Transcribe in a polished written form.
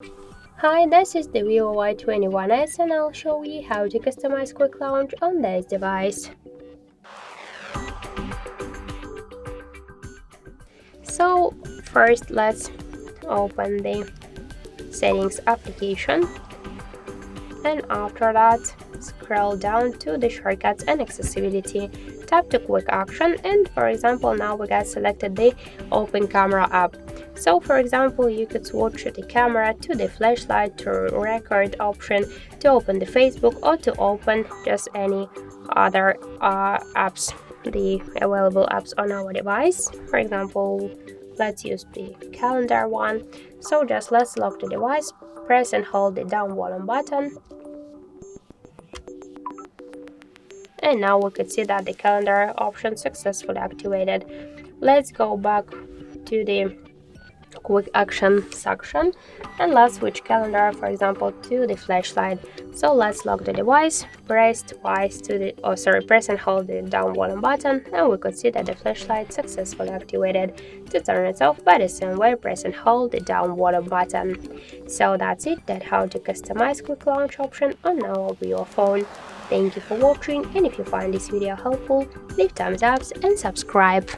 Hi, this is the VIVO Y21S and I'll show you how to customize Quick Launch on this device. So first let's open the settings application, and after that scroll down to the shortcuts and accessibility, tap to quick action, and for example now we got selected the open camera app. So for example you could switch the camera to the flashlight, to record option, to open the Facebook, or to open just any other apps, the available apps on our device. For example, let's use the calendar one. So just let's lock the device, press and hold the down volume button, and now we could see that the calendar option successfully activated. Let's go back to the quick action section and let's switch calendar, for example, to the flashlight. So let's lock the device, press twice to the press and hold the down volume button, and we could see that the flashlight successfully activated. To turn it off by the same way, press and hold the down volume button. So that's it, that's how to customize quick launch option on our VIVO phone. Thank you for watching, and if you find this video helpful, leave thumbs up and subscribe.